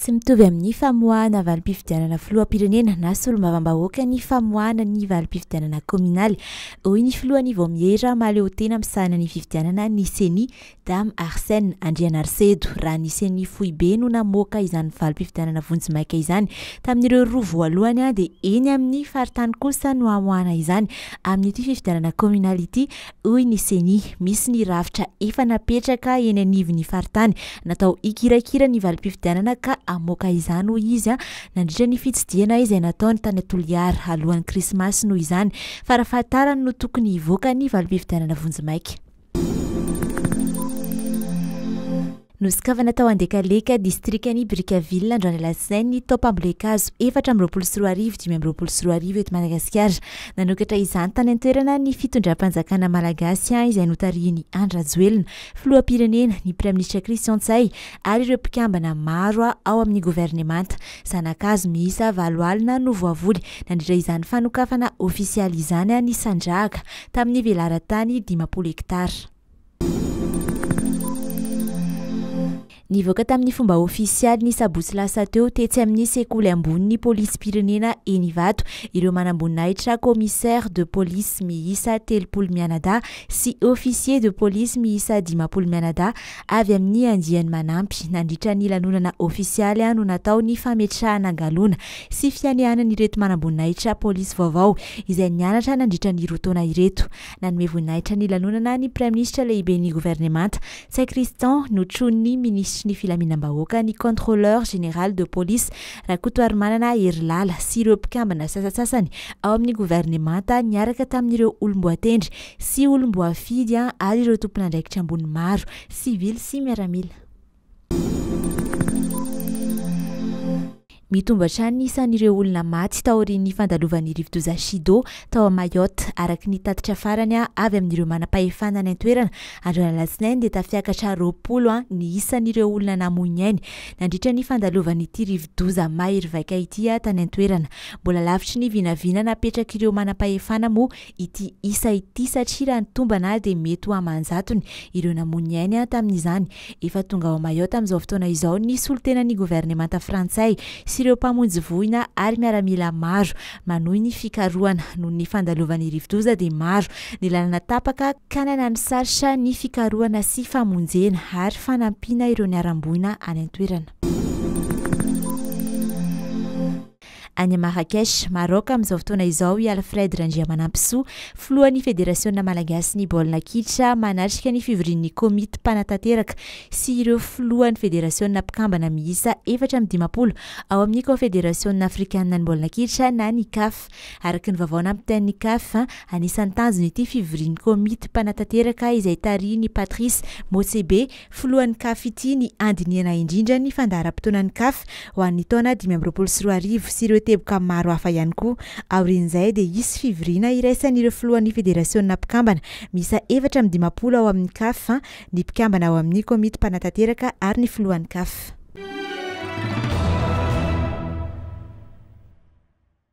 Tsy mitovy amin'ny famoahana valim-pifidianana filoham-pirenena na solombavambahoaka ny famoahana ny valim-pifidianana kominaly. Hoy ny filohan'ny Voamihera mahaleo tena misahana ny fifidianana ny CENI Dame Arsène Andrianarsedo raha ny CENI Fohibe no namoaka izany valim-pifidianana vonjimaika izany tamin'ireo roa voalohany dia eny amin'ny faritany kosa no hamoahana izany amin'ity fifidianana kominaly ity. Hoy ny CENI misy ny rafitra efa napetraka eny anivon'ny faritany natao ikirakira ny valim-pifidianana ka amoaka izany ho izy nandritra ny fitsidiana izay nataony tany Toliara alohan'ny krismasy no izany farafahatarany no tokony hivoaka ny valim-pifidianana vonjimaika. Nosikavana tao Andekaleka distrikany Brickaville androany Alatsinainy tao Pambolekazo 424 eto Madagasikara nanokatra izany tany an-toerana ny fitondram-panjakana malagasy izay notarihiny Andry Rajoelina filoham-pirenena ny Praiministra Christian Tsay ary ireo mpikambana maro ao amin'ny governemanta zanak'azo miisa 7 alina no voavoly nandritra izany fanokafana ofisialy izany ny sandrahaka tamin'ny velaran-tany 10 hektara. Nivoaka tamin'ny fomba ofisialy ny sabotsy lasa teo tetsy amin'ny sekoly ambony polisy-pirenena Enivato ireo manambonahitra commissaire de police miisa 30 mianada sy officier de police miisa 10 mianada avy amin'ny andiany manampy nandritra ny lanonana ofisialy no natao ny fametrahana galona sy fianiana ireto manambonahitra polisy vaovao izay nianatra nandritra ny rotaona ireto. Nanome voninahitra ny lanonana ny Praiministra lehiben'ny governemanta Tsay Christian notrony ministra ny filaminam-bahoaka ny contrôleur général de police Rakotoarimanana Herilala sy ireo mpikambana sasasasany ao amin'ny governemanta niaraka tamin'ireo olomboatendry sy olomboafidy ary ireo tompon'andraikitra ambony maro sivily sy miaramila. Mitombatra ny isan'ireo olona maty tao aorian'ny fandalovan'ny rivodoza Shido tao Mayotte araka ny tatitra farany avy amin'ireo manam-pahefana ny an-toerana androany Alatsinainy dia tafiakatra 20 ny isan'ireo olona namoiny nandritra ny fandalovan'ity rivodoza mahery vaika ity tany an-toerana. Mbola lavitry ny vinavina napetraka ireo manam-pahefana moa ity isa ity satria raha nitombana dia mety ho amanjatony ireo namoiny tamin'izany. Efa tonga ao Mayotte amin'izao fotoana izao ny solotenan'ny governemanta frantsay ireo mpamonjy voina ary miaramila maro manohy ny fikarohana noho ny fandalovan'ny rivodoza dia maro ny lalana tapaka ka nananisarotra ny fikarohana sy famonjena ary fanampiana ireo niaramboina any an-toerana. Any Marrakech, Maroc amin'izao fotoana izao i Alfred Randriamanampisoa filohan'ny Federasiona Malagasy ny baolina kitra manatrika ny fivorian'ny komity mpanantanteraka sy ireo filohan'ny Federasiona mpikambana miisa 410 ao amin'ny Confédération africaine ny baolina kitra na ny CAF. Araka ny vaovao nampitain'ny CAF anisan'ny tanjony ity fivorian'ny komity mpanantanteraka izay tarihiny Patrice Motsepe filohan'ny CAF ity ny andiniana indrindra ny fandaharam-potoanan'ny CAF ho an'ny taona 2024 sy ireo teboka maro hafa ihany koa. Aorian'izay dia hisy fivoriana iraisan'ireo filohan'ny Federasiona mpikambana miisa 410 ao amin'ny CAF ny mpikambana ao amin'ny komity mpanantanteraka ary ny filohan'ny CAF.